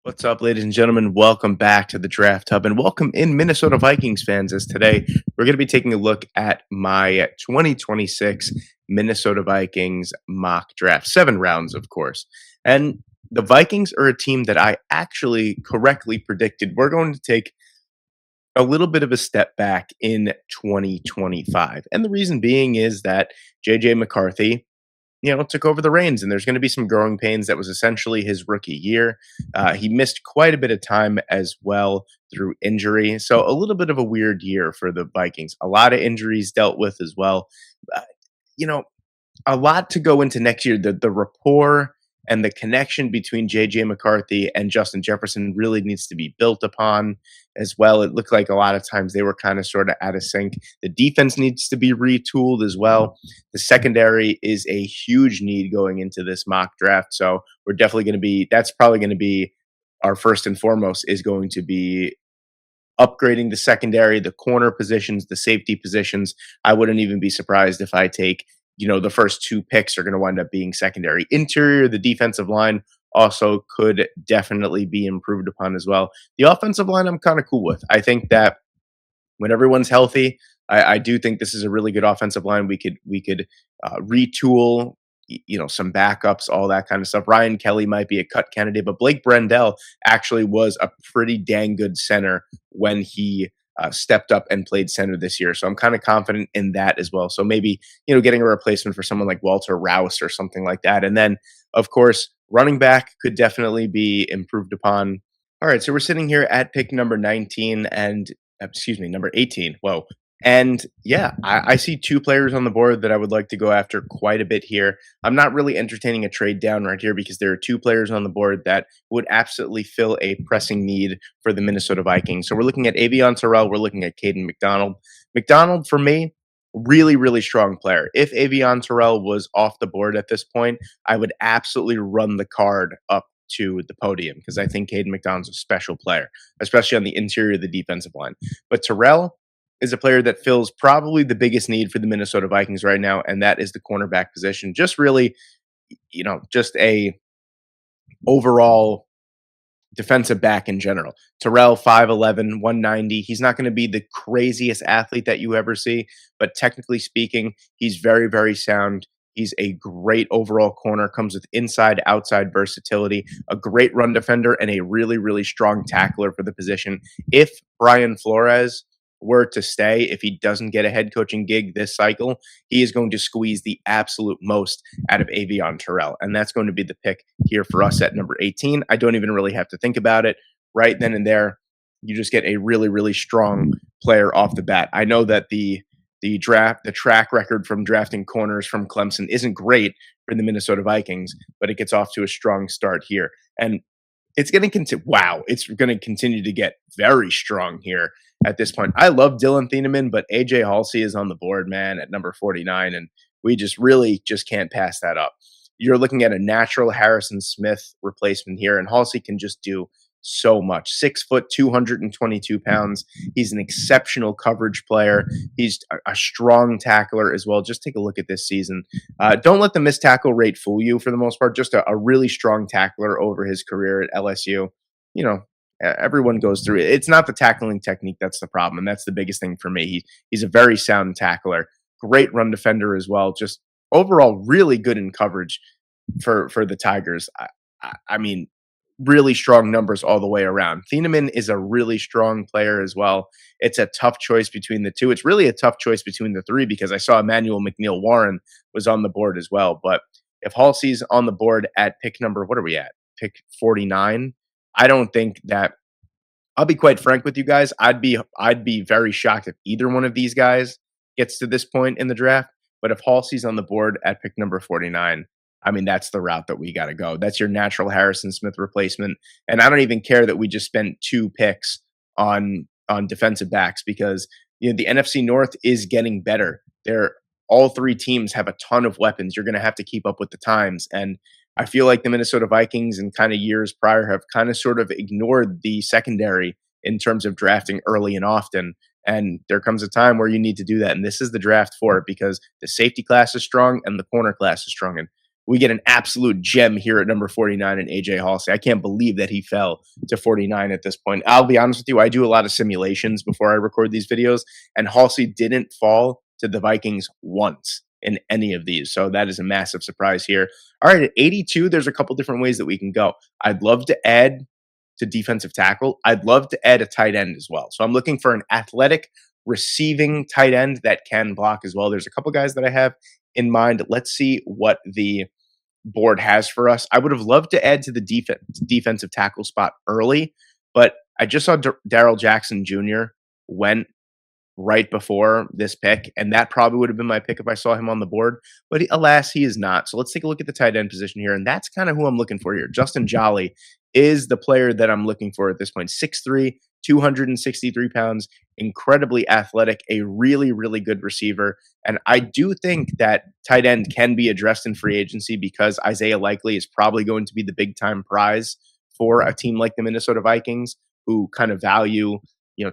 What's up, ladies and gentlemen? Welcome back to the Draft Hub and welcome in Minnesota Vikings fans. As today we're going to be taking a look at my 2026 Minnesota Vikings mock draft, 7 rounds, of course. And the Vikings are a team that I actually correctly predicted we're going to take a little bit of a step back in 2025. And the reason being is that JJ McCarthy took over the reins, and there's going to be some growing pains. That was essentially his rookie year. He missed quite a bit of time as well through injury. So a little bit of a weird year for the Vikings. A lot of injuries dealt with as well. Uh, you know, a lot to go into next year. The rapport and the connection between JJ McCarthy and Justin Jefferson really needs to be built upon as well. It looked like a lot of times they were kind of sort of out of sync. The defense needs to be retooled as well. The secondary is a huge need going into this mock draft. So we're definitely going to be, that's probably going to be our first and foremost, is going to be upgrading the secondary, the corner positions, the safety positions. I wouldn't even be surprised if I take, the first 2 picks are going to wind up being secondary. Interior, the defensive line also could definitely be improved upon as well. The offensive line, I'm kind of cool with. I think that when everyone's healthy, I do think this is a really good offensive line. We could retool, some backups, all that kind of stuff. Ryan Kelly might be a cut candidate, but Blake Brendel actually was a pretty dang good center when he stepped up and played center this year. So I'm kind of confident in that as well. So maybe, getting a replacement for someone like Walter Rouse or something like that. And then, of course, running back could definitely be improved upon. All right, so we're sitting here at pick number 19 and excuse me, number 18. Whoa. And yeah, I see 2 players on the board that I would like to go after quite a bit here. I'm not really entertaining a trade down right here because there are 2 players on the board that would absolutely fill a pressing need for the Minnesota Vikings. So we're looking at Avion Terrell. We're looking at Caden McDonald. McDonald, for me, really, really strong player. If Avion Terrell was off the board at this point, I would absolutely run the card up to the podium because I think Caden McDonald's a special player, especially on the interior of the defensive line. But Terrell is a player that fills probably the biggest need for the Minnesota Vikings right now, and that is the cornerback position. Just really, just a overall defensive back in general. Terrell, 5'11, 190. He's not going to be the craziest athlete that you ever see, but technically speaking, he's very, very sound. He's a great overall corner, comes with inside, outside versatility, a great run defender, and a really, really strong tackler for the position. If Brian Flores were to stay, if he doesn't get a head coaching gig this cycle, he is going to squeeze the absolute most out of Avion Terrell. And that's going to be the pick here for us at number 18. I don't even really have to think about it. Right then and there, you just get a really, really strong player off the bat. I know that the track record from drafting corners from Clemson isn't great for the Minnesota Vikings, but it gets off to a strong start here. And it's going to continue. Wow, it's going to continue to get very strong here at this point. I love Dylan Thieneman, but AJ Halsey is on the board, man, at number 49, and we just really just can't pass that up. You're looking at a natural Harrison Smith replacement here, and Halsey can just do so much. 6 foot, 222 pounds. He's an exceptional coverage player. He's a strong tackler as well. Just take a look at this season. Don't let the missed tackle rate fool you for the most part. Just a really strong tackler over his career at LSU. Everyone goes through it. It's not the tackling technique that's the problem, and that's the biggest thing for me. He's a very sound tackler, great run defender as well. Just overall, really good in coverage for the Tigers. I mean, really strong numbers all the way around. Thieneman is a really strong player as well. It's a tough choice between the 2. It's really a tough choice between the 3 because I saw Emmanuel McNeil Warren was on the board as well. But if Halsey's on the board at pick number, what are we at? Pick 49. I don't think that, I'll be quite frank with you guys. I'd be very shocked if either one of these guys gets to this point in the draft. But if Halsey's on the board at pick number 49, I mean, that's the route that we got to go. That's your natural Harrison Smith replacement. And I don't even care that we just spent 2 picks on defensive backs because the NFC North is getting better. All 3 teams have a ton of weapons. You're going to have to keep up with the times. And I feel like the Minnesota Vikings in kind of years prior have kind of sort of ignored the secondary in terms of drafting early and often. And there comes a time where you need to do that. And this is the draft for it because the safety class is strong and the corner class is strong. And we get an absolute gem here at number 49 in AJ Halsey. I can't believe that he fell to 49 at this point. I'll be honest with you, I do a lot of simulations before I record these videos, and Halsey didn't fall to the Vikings once in any of these. So that is a massive surprise here. All right, at 82, there's a couple different ways that we can go. I'd love to add to defensive tackle. I'd love to add a tight end as well. So I'm looking for an athletic receiving tight end that can block as well. There's a couple guys that I have in mind. Let's see what the board has for us. I would have loved to add to the defensive tackle spot early, but I just saw Daryl Jackson Jr. went right before this pick, and that probably would have been my pick if I saw him on the board. But alas, he is not. So let's take a look at the tight end position here, and that's kind of who I'm looking for here. Justin Jolly is the player that I'm looking for at this point. 6'3", 263 pounds, incredibly athletic, a really, really good receiver. And I do think that tight end can be addressed in free agency because Isaiah Likely is probably going to be the big time prize for a team like the Minnesota Vikings, who kind of value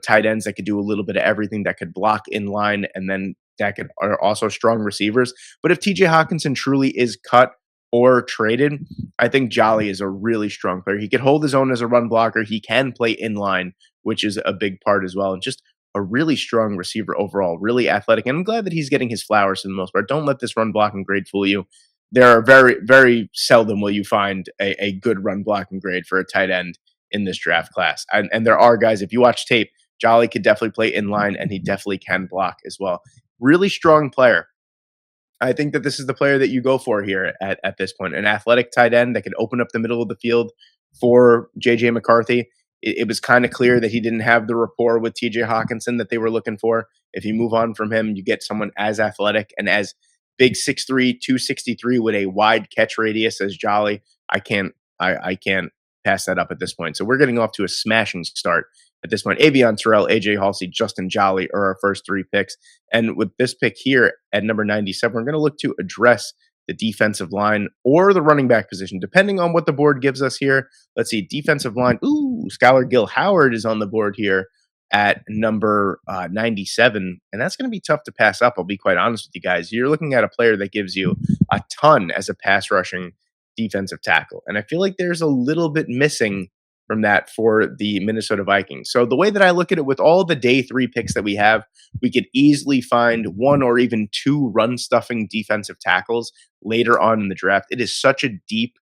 tight ends that could do a little bit of everything, that could block in line, and then that could are also strong receivers. But if TJ Hawkinson truly is cut or traded, I think Jolly is a really strong player. He could hold his own as a run blocker. He can play in line, which is a big part as well. And just a really strong receiver overall, really athletic. And I'm glad that he's getting his flowers for the most part. Don't let this run blocking grade fool you. There are very, very seldom will you find a good run blocking grade for a tight end in this draft class. And there are guys, if you watch tape, Jolly could definitely play in line, and he definitely can block as well. Really strong player. I think that this is the player that you go for here at this point. An athletic tight end that can open up the middle of the field for J.J. McCarthy. It was kind of clear that he didn't have the rapport with T.J. Hawkinson that they were looking for. If you move on from him, you get someone as athletic and as big 6'3", 263 with a wide catch radius as Jolly. I can't pass that up at this point. So we're getting off to a smashing start at this point. Avion Terrell, AJ Halsey, Justin Jolly are our first three picks. And with this pick here at number 97, we're going to look to address the defensive line or the running back position, depending on what the board gives us here. Let's see, defensive line. Ooh, Skylar Gill Howard is on the board here at number 97. And that's going to be tough to pass up, I'll be quite honest with you guys. You're looking at a player that gives you a ton as a pass rushing defensive tackle. And I feel like there's a little bit missing from that for the Minnesota Vikings. So the way that I look at it, with all the day 3 picks that we have, we could easily find one or even two run stuffing defensive tackles later on in the draft. It is such a deep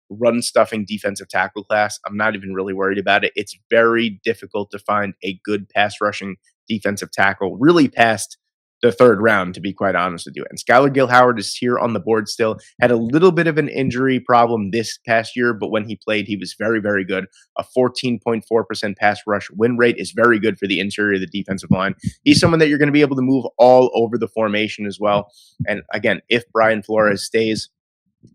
run stuffing defensive tackle class. I'm not even really worried about it. It's very difficult to find a good pass rushing defensive tackle really past the 3rd round, to be quite honest with you. And Skylar Gill Howard is here on the board still. Had a little bit of an injury problem this past year, but when he played, he was very, very good. A 14.4% pass rush win rate is very good for the interior of the defensive line. He's someone that you're going to be able to move all over the formation as well. And again, if Brian Flores stays,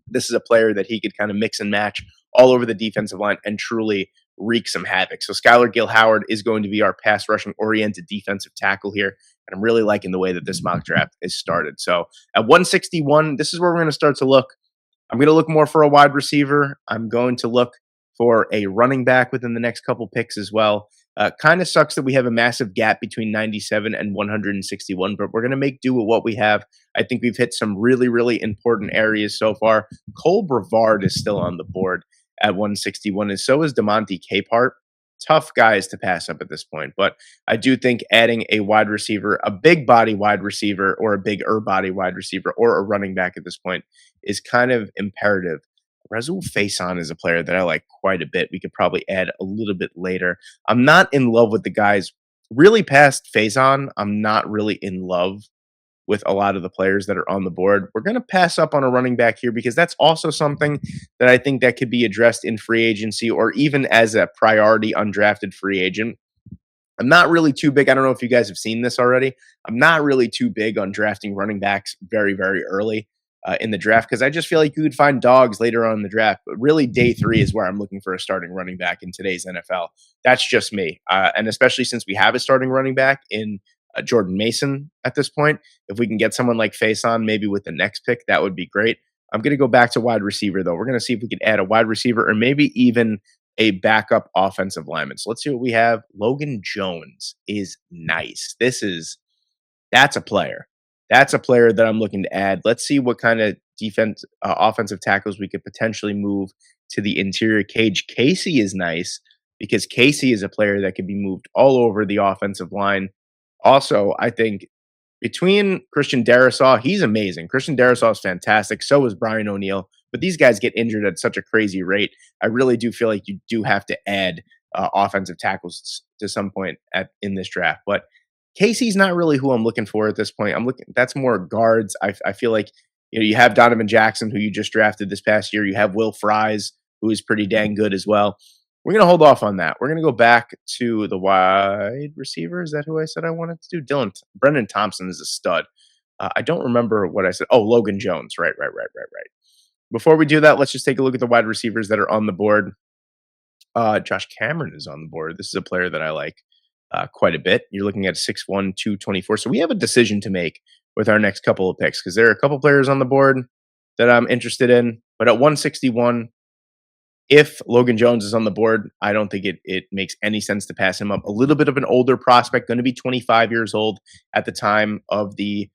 this is a player that he could kind of mix and match all over the defensive line and truly wreak some havoc. So Skylar Gill Howard is going to be our pass rushing oriented defensive tackle here. And I'm really liking the way that this mock draft is started. So at 161, this is where we're going to start to look. I'm going to look more for a wide receiver. I'm going to look for a running back within the next couple picks as well. Kind of sucks that we have a massive gap between 97 and 161, but we're going to make do with what we have. I think we've hit some really, really important areas so far. Cole Brevard is still on the board at 161, and so is DeMonte Capehart. Tough guys to pass up at this point, but I do think adding a wide receiver, a big body wide receiver, or a bigger body wide receiver, or a running back at this point is kind of imperative. Rasul Faison is a player that I like quite a bit. We could probably add a little bit later. I'm not in love with the guys really past Faison. I'm not really in love with a lot of the players that are on the board. We're going to pass up on a running back here because that's also something that I think that could be addressed in free agency or even as a priority undrafted free agent. I'm not really too big. I don't know if you guys have seen this already. I'm not really too big on drafting running backs very, very early in the draft because I just feel like you could find dogs later on in the draft. But really, day 3 is where I'm looking for a starting running back in today's NFL. That's just me. And especially since we have a starting running back in Jordan Mason at this point. If we can get someone like Faison maybe with the next pick, that would be great. I'm going to go back to wide receiver, though. We're going to see if we can add a wide receiver or maybe even a backup offensive lineman. So let's see what we have. Logan Jones is nice. That's a player. That's a player that I'm looking to add. Let's see what kind of offensive tackles we could potentially move to the interior cage. Casey is nice because Casey is a player that could be moved all over the offensive line. Also, I think between Christian Darrisaw, he's amazing. Christian Darrisaw is fantastic. So is Brian O'Neill. But these guys get injured at such a crazy rate. I really do feel like you do have to add offensive tackles to some point in this draft. But Casey's not really who I'm looking for at this point. I'm looking. That's more guards. I feel like you have Donovan Jackson, who you just drafted this past year. You have Will Fries, who is pretty dang good as well. We're going to hold off on that. We're going to go back to the wide receiver. Is that who I said I wanted to do? Brendan Thompson is a stud. I don't remember what I said. Oh, Logan Jones. Right. Before we do that, let's just take a look at the wide receivers that are on the board. Josh Cameron is on the board. This is a player that I like quite a bit. You're looking at 6'1", 224. So we have a decision to make with our next couple of picks because there are a couple players on the board that I'm interested in. But at 161, if Logan Jones is on the board, I don't think it makes any sense to pass him up. A little bit of an older prospect, going to be 25 years old at the time of the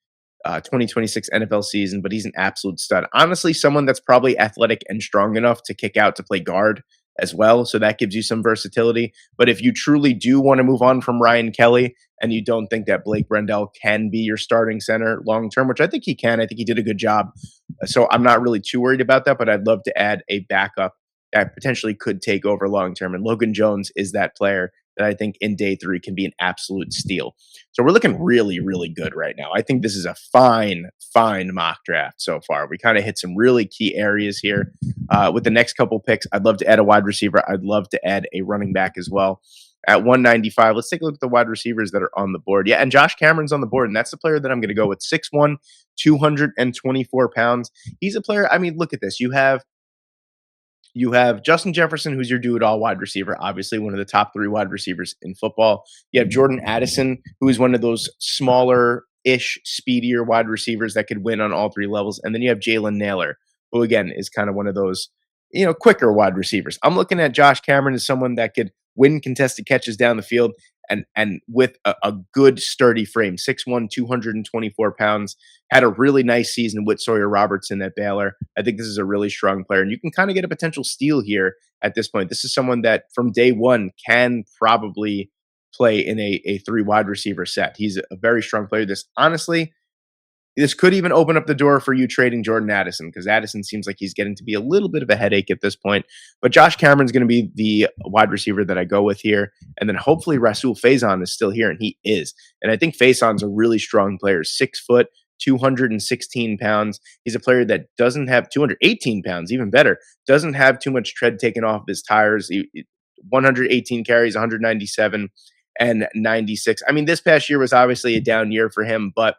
2026 NFL season, but he's an absolute stud. Honestly, someone that's probably athletic and strong enough to kick out to play guard as well. So that gives you some versatility. But if you truly do want to move on from Ryan Kelly and you don't think that Blake Brendel can be your starting center long term, which I think he can, I think he did a good job. So I'm not really too worried about that, but I'd love to add a backup that potentially could take over long term. And Logan Jones is that player that I think in day 3 can be an absolute steal. So we're looking really, really good right now. I think this is a fine mock draft so far. We kind of hit some really key areas here. With the next couple picks, I'd love to add a wide receiver. I'd love to add a running back as well. At 195, let's take a look at the wide receivers that are on the board. Yeah, and Josh Cameron's on the board, and that's the player that I'm going to go with. 6'1", 224 pounds. He's a player, I mean, look at this. You have Justin Jefferson, who's your do-it-all wide receiver, obviously one of the top 3 wide receivers in football. You have Jordan Addison, who is one of those smaller-ish, speedier wide receivers that could win on all 3 levels. And then you have Jalen Nailor, who, again, is kind of one of those, quicker wide receivers. I'm looking at Josh Cameron as someone that could win contested catches down the field and with a good, sturdy frame, 6'1", 224 pounds, had a really nice season with Sawyer Robertson at Baylor. I think this is a really strong player, and you can kind of get a potential steal here at this point. This is someone that from day one can probably play in a 3 wide receiver set. He's a very strong player. This could even open up the door for you trading Jordan Addison because Addison seems like he's getting to be a little bit of a headache at this point. But Josh Cameron's going to be the wide receiver that I go with here. And then hopefully Rasul Faison is still here, and he is. And I think Faison's a really strong player, 6 foot, 216 pounds. He's a player that doesn't have 218 pounds, even better, doesn't have too much tread taken off his tires. 118 carries, 197 and 96. I mean, this past year was obviously a down year for him, but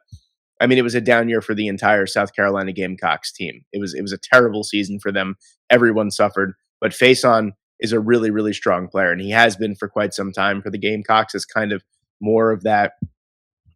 I mean, it was a down year for the entire South Carolina Gamecocks team. It was a terrible season for them. Everyone suffered, but Faison is a really, really strong player, and he has been for quite some time for the Gamecocks. As kind of more of that,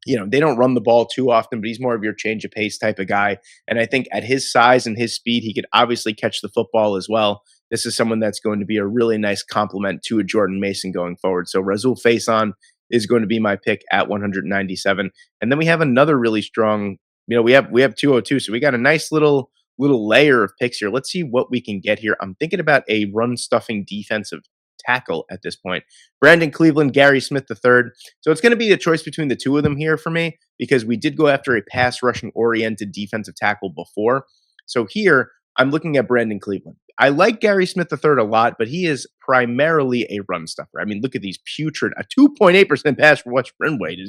they don't run the ball too often, but he's more of your change of pace type of guy. And I think at his size and his speed, he could obviously catch the football as well. This is someone that's going to be a really nice complement to a Jordan Mason going forward. So Rasul Faison is going to be my pick at 197. And then we have another really strong, we have 202. So we got a nice little layer of picks here. Let's see what we can get here. I'm thinking about a run stuffing defensive tackle at this point. Brandon Cleveland, Gary Smith III. So it's going to be a choice between the 2 of them here for me because we did go after a pass rushing oriented defensive tackle before. So here I'm looking at Brandon Cleveland. I like Gary Smith III a lot, but he is primarily a run stuffer. I mean, look at these putrid, a 2.8% pass rush win rate.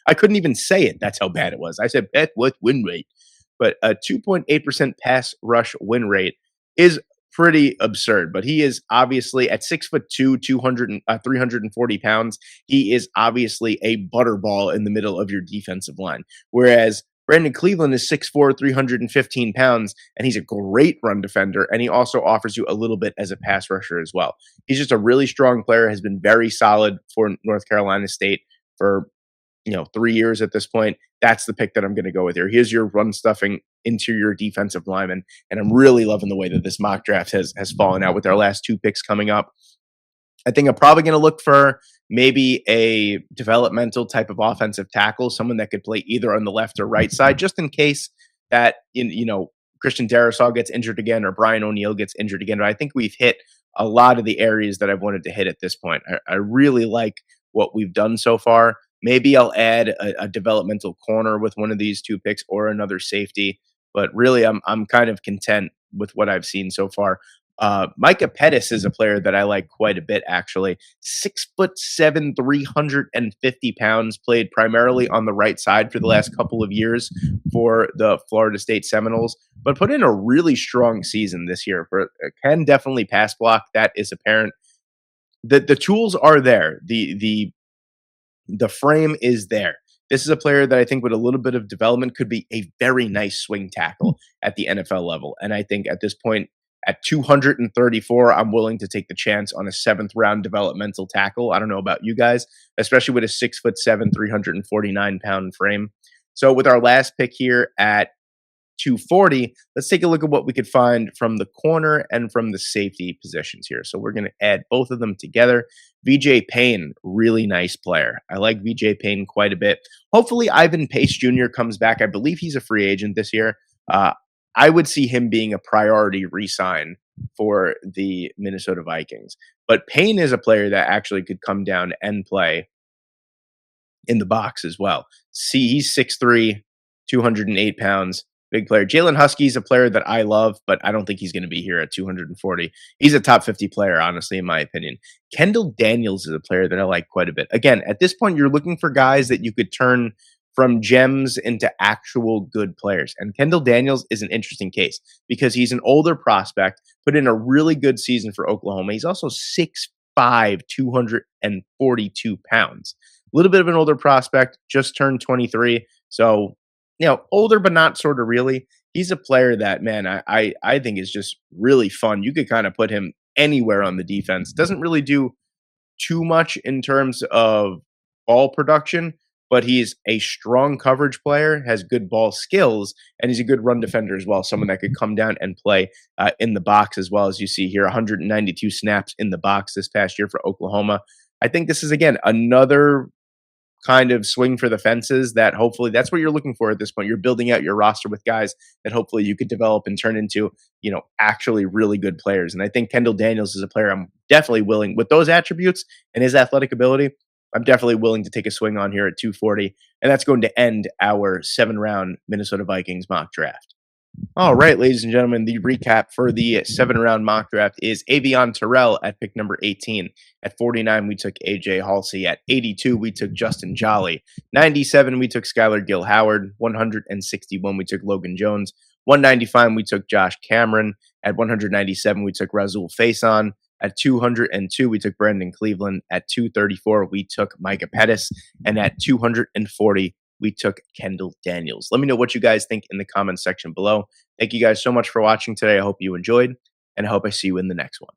I couldn't even say it. That's how bad it was. I said bet with win rate, but a 2.8% pass rush win rate is pretty absurd. But he is obviously at 6'2", 340 pounds. He is obviously a butterball in the middle of your defensive line. Whereas Brandon Cleveland is 6'4", 315 pounds, and he's a great run defender, and he also offers you a little bit as a pass rusher as well. He's just a really strong player, has been very solid for North Carolina State for 3 years at this point. That's the pick that I'm going to go with here. Here's your run stuffing interior defensive lineman, and I'm really loving the way that this mock draft has fallen out with our last 2 picks coming up. I think I'm probably going to look for maybe a developmental type of offensive tackle, someone that could play either on the left or right side, just in case that, Christian Darrisaw gets injured again or Brian O'Neill gets injured again. But I think we've hit a lot of the areas that I've wanted to hit at this point. I really like what we've done so far. Maybe I'll add a developmental corner with one of these two picks or another safety. But really, I'm kind of content with what I've seen so far. Micah Pettis is a player that I like quite a bit, actually. 6'7", 350 pounds, played primarily on the right side for the last couple of years for the Florida State Seminoles, but put in a really strong season this year. Can definitely pass block. That is apparent. The tools are there. The frame is there. This is a player that I think with a little bit of development could be a very nice swing tackle at the NFL level. And I think at this point, at 234, I'm willing to take the chance on a seventh round developmental tackle. I don't know about you guys, especially with a 6'7", 349-pound frame. So with our last pick here at 240, let's take a look at what we could find from the corner and from the safety positions here. So we're going to add both of them together. VJ Payne, really nice player. I like VJ Payne quite a bit. Hopefully Ivan Pace Jr. comes back. I believe he's a free agent this year. I would see him being a priority re-sign for the Minnesota Vikings. But Payne is a player that actually could come down and play in the box as well. See, he's 6'3", 208 pounds. Big player. Jalen Husky is a player that I love, but I don't think he's going to be here at 240. He's a top 50 player, honestly, in my opinion. Kendall Daniels is a player that I like quite a bit. Again, at this point, you're looking for guys that you could turn from gems into actual good players. And Kendall Daniels is an interesting case because he's an older prospect, put in a really good season for Oklahoma. He's also 6'5", 242 pounds. A little bit of an older prospect, just turned 23. So, older, but not sort of really. He's a player that, man, I think is just really fun. You could kind of put him anywhere on the defense. Doesn't really do too much in terms of ball production, but he's a strong coverage player, has good ball skills, and he's a good run defender as well. Someone that could come down and play in the box as well. As you see here, 192 snaps in the box this past year for Oklahoma. I think this is, again, another kind of swing for the fences that hopefully that's what you're looking for at this point. You're building out your roster with guys that hopefully you could develop and turn into, actually really good players. And I think Kendall Daniels is a player I'm definitely willing, with those attributes and his athletic ability, I'm definitely willing to take a swing on here at 240. And that's going to end our 7-round Minnesota Vikings mock draft. All right, ladies and gentlemen, the recap for the 7-round mock draft is Avion Terrell at pick number 18. At 49, we took AJ Halsey. At 82, we took Justin Jolly. 97, we took Skylar Gill Howard. 161, we took Logan Jones. 195, we took Josh Cameron. At 197, we took Razul Faison. At 202, we took Brandon Cleveland. At 234, we took Micah Pettis. And at 240, we took Kendall Daniels. Let me know what you guys think in the comments section below. Thank you guys so much for watching today. I hope you enjoyed, and I hope I see you in the next one.